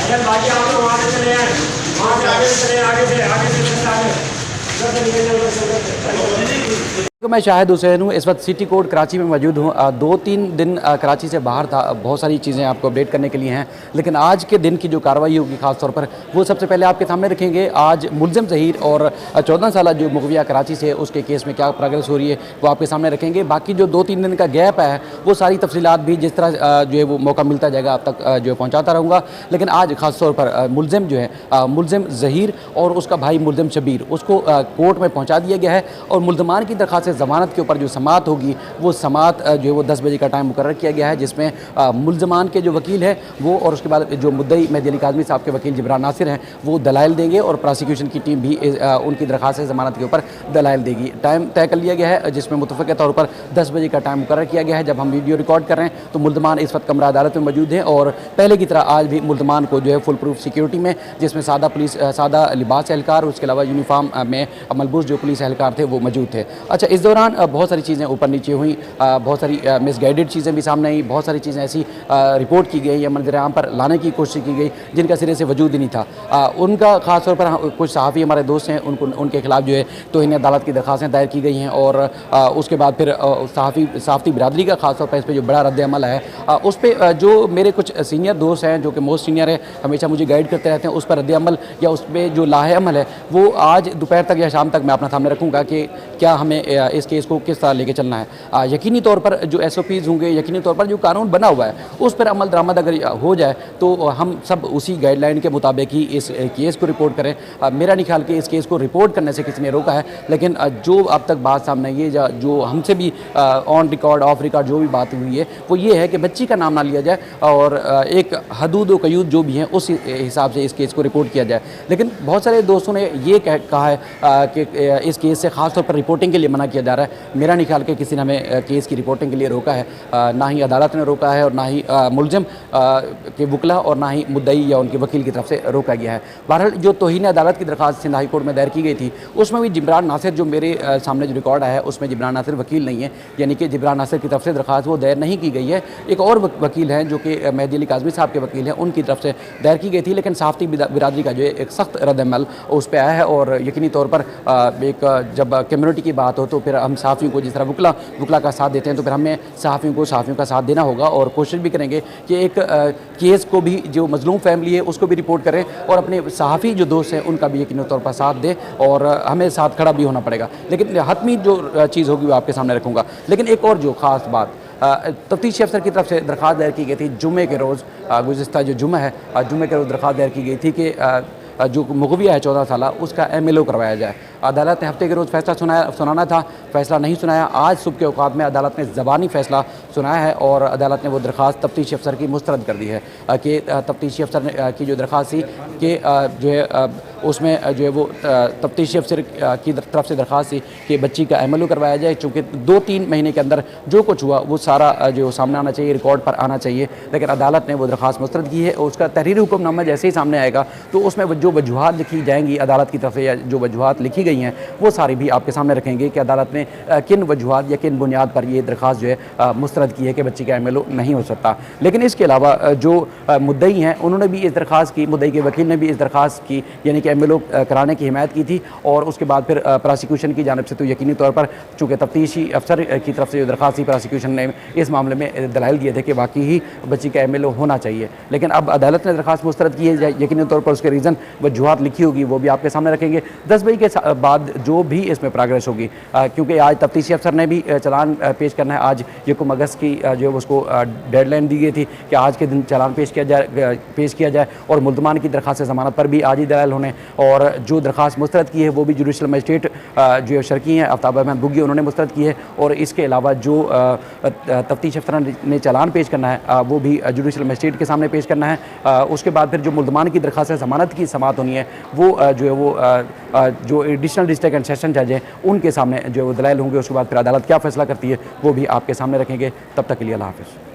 अगर बाकी आप लोग वहाँ से चले आए, वहाँ से आगे से चले, आगे से आगे उधर से निकल जाओ। तो मैं शाहिद हुसैन हूँ, इस वक्त सिटी कोर्ट कराची में मौजूद हूँ। 2-3 दिन कराची से बाहर था, बहुत सारी चीज़ें आपको अपडेट करने के लिए हैं, लेकिन आज के दिन की जो कार्रवाई होगी ख़ास तौर पर वो सबसे पहले आपके सामने रखेंगे। आज मुलज़िम ज़हीर और 14 साल जो मुगविया कराची से उसके केस में क्या प्रोग्रेस हो रही है वो आपके सामने रखेंगे। बाकी जो 2-3 दिन का गैप है वो सारी तफसीलात भी जिस तरह जो है वो मौका मिलता जाएगा आप तक जो है पहुँचाता रहूँगा। लेकिन आज ख़ास तौर पर मुलज़िम जो है मुलज़िम ज़हीर और उसका भाई मुलज़िम शबीर उसको कोर्ट में पहुँचा दिया गया है और मुल्ज़मान की दरख्वास्त ज़मानत के ऊपर जो समाअत होगी वो समाअत जो है वो 10 बजे का टाइम मुकर्रर किया गया है, जिसमें मुल्ज़मान के जो वकील है वो और उसके बाद जो मुद्दई मेहदी अली काज़मी साहब के वकील जिब्रान नासिर हैं वो दलाइल देंगे और प्रोसिक्यूशन की टीम भी उनकी दरख्वास्त ज़मानत के ऊपर दलाइल देगी। टाइम तय कर लिया गया है जिसमें मुतफ़क़े तौर पर 10 बजे का टाइम मुकर्रर किया गया है। जब हम वीडियो रिकॉर्ड कर रहे हैं तो मुल्ज़मान इस वक्त कमरा अदालत में मौजूद हैं और पहले की तरह आज भी मुल्ज़मान को जो है फुल प्रूफ सिक्योरिटी में, जिसमें सादा लिबास एहलकार, उसके अलावा यूनिफॉर्म में मलबूस जो पुलिस एहलकार थे वो मौजूद थे। अच्छा, इस दौरान बहुत सारी चीज़ें ऊपर नीचे हुई, बहुत सारी मिसगाइडेड चीज़ें भी सामने आई, बहुत सारी चीज़ें ऐसी रिपोर्ट की गई या मंजर आम पर लाने की कोशिश की गई जिनका सिरे से वजूद ही नहीं था। उनका ख़ास तौर पर कुछ सहाफ़ी हमारे दोस्त हैं उनके खिलाफ जो है तौहीन अदालत की दरख्वास्तें दायर की गई हैं और उसके बाद फिर सहाफ़ी बिरादरी का ख़ास तौर पर इस पर जो बड़ा रद्द-ए-अमल है उस पर जो मेरे कुछ सीनियर दोस्त हैं जो कि मोस्ट सीनियर है, हमेशा मुझे गाइड करते रहते हैं, उस पर रद्द-ए-अमल या उस पर जो लाहे-अमल है वो आज दोपहर तक या शाम तक मैं अपना सामने रखूँगा कि क्या हमें इस केस को किस तरह लेके चलना है। यकीनी तौर पर जो SOPs होंगे, यकीनी तौर पर जो कानून बना हुआ है उस पर अमल दरामद अगर हो जाए तो हम सब उसी गाइडलाइन के मुताबिक ही इस केस को रिपोर्ट करें। मेरा नहीं ख्याल कि इस केस को रिपोर्ट करने से किसी ने रोका है, लेकिन जो अब तक बात सामने आई है, जो हमसे भी ऑन रिकॉर्ड ऑफ रिकॉर्ड जो भी बात हुई है वो ये है कि बच्ची का नाम ना लिया जाए और एक हदूद व कयूद जो भी हैं उस हिसाब से इस केस को रिपोर्ट किया जाए। लेकिन बहुत सारे दोस्तों ने ये कहा है कि इस केस से ख़ास तौर पर रिपोर्टिंग के लिए मना किया जा रहा है। मेरा नहीं ख्याल कि किसी ने हमें केस की रिपोर्टिंग के लिए रोका है, ना ही अदालत ने रोका है और ना ही मुलज़िम के वकला और ना ही मुद्दई या उनके वकील की तरफ से रोका गया है। बहरहाल जो तौहीन अदालत की दरख्वास्त सिंध हाई कोर्ट में दायर की गई थी उसमें भी जिब्रान नासिर, जो मेरे सामने जो रिकॉर्ड आया है उसमें जिब्रान नासिर वकील नहीं है, यानी कि जिब्रान नासिर की तरफ से दरख्वास्त वो दायर नहीं की गई है। एक और वकील हैं जो कि मेहदी अली काज़मी साहब के वकील हैं, उनकी तरफ से दायर की गई थी, लेकिन सहाफ़ी बिरादरी का जो है एक सख्त रद्द-ए-अमल उस पर आया है और यकीनी तौर पर एक जब कम्युनिटी की बात हो तो फिर हम सहाफ़ियों को जिस तरह वकला का साथ देते हैं तो फिर हमें सहाफ़ियों का साथ देना होगा और कोशिश भी करेंगे कि एक केस को भी जो मजलूम फैमिली है उसको भी रिपोर्ट करें और अपने सहाफ़ी जो दोस्त हैं उनका भी यकीनी तौर पर साथ दें और हमें साथ खड़ा भी होना पड़ेगा। लेकिन हतमी जो चीज़ होगी वो आपके सामने रखूँगा। लेकिन एक और जो ख़ास बात, तफ्तीशी अफसर की तरफ से दरख्वास्त दायर की गई थी जुमे के रोज़, गुज़िस्ता जो जुमा है जुमे के रोज़ दरख्वास्त दायर की गई थी कि जो मुगविया है 14 साल उसका MLO करवाया जाए। अदालत ने हफ्ते के रोज़ फैसला सुनाना था, फैसला नहीं सुनाया। आज सुबह के औकात में अदालत ने ज़बानी फ़ैसला सुनाया है और अदालत ने वो दरख्वास्त तफ्तीशी अफसर की मुस्तरद कर दी है कि तफ्तीशी अफसर की जो दरख्वास्त थी कि जो है उसमें जो है वो तफ्तीशी अफसर की तरफ से दरख्वास्त थी कि बच्ची का MLO करवाया जाए, चूँकि 2-3 महीने के अंदर जो कुछ हुआ वो सारा जो सामने आना चाहिए, रिकॉर्ड पर आना चाहिए। लेकिन अदालत ने वो दरख्वास्त मुस्तरद की है और उसका तहरीरी हुक्मनामा जैसे ही सामने आएगा तो उसमें जो वजूहात लिखी जाएंगी अदालत की तरफ से या जो वजूहात लिखी गई हैं वो सारी भी आपके सामने रखेंगे कि अदालत ने किन वजूहात या किन बुनियाद पर ये दरख्वास्त जो है मुस्तरद की है कि बच्ची का MLO नहीं हो सकता। लेकिन इसके अलावा जो मुद्दई हैं उन्होंने भी इस दरख्वास्त की, मुद्दई के वकील ने भी इस दरख्वास्त की यानी कि MLO कराने की हिमायत की थी और उसके बाद फिर प्रोसिक्यूशन की जानिब से तो यकीनी तौर पर चूँकि तफ्तीशी अफसर की तरफ से जो दरख्वास्त थी प्रोसिक्यूशन ने इस मामले में दलाइल दिए थे कि वाकई ही बच्ची का MLO होना चाहिए। लेकिन अब अदालत ने दरख्वास्त मुस्तरद की है, यकीनी तौर पर उसके रीज़न वजूहात लिखी होगी वो भी आपके सामने रखेंगे। 10 बजे के बाद जो भी इसमें प्रोग्रेस होगी, क्योंकि आज तफ्तीशी अफसर ने भी चालान पेश करना है। आज 1 अगस्त की जो है उसको डेडलाइन दी गई थी कि आज के दिन चालान पेश किया जाए और मुल्ज़मान की दरख्वास्त ज़मानत पर भी आज ही दलाइल होने और जो दरख्वास्त मुस्तरद की है वो भी जुडिशल मजिस्ट्रेट जो शर्की हैं आफ्ताब अहमद बुग्गी उन्होंने मुस्तरद की है और इसके अलावा जो तफ्तीश अफसर ने चालान पेश करना है वो भी जुडिशल मजिस्ट्रेट के सामने पेश करना है। उसके बाद फिर जो मुल्ज़मान की दरख्वास्त ज़मानत की समाअत होनी है वो जो है वो जो एडिशनल डिस्ट्रिक्ट एंड सेशन जज हैं उनके सामने जो है वो दलाइल होंगे। उसके बाद फिर अदालत क्या फ़ैसला करती है वो भी आपके सामने रखेंगे। तब तक के लिए अल्लाह हाफ़िज़।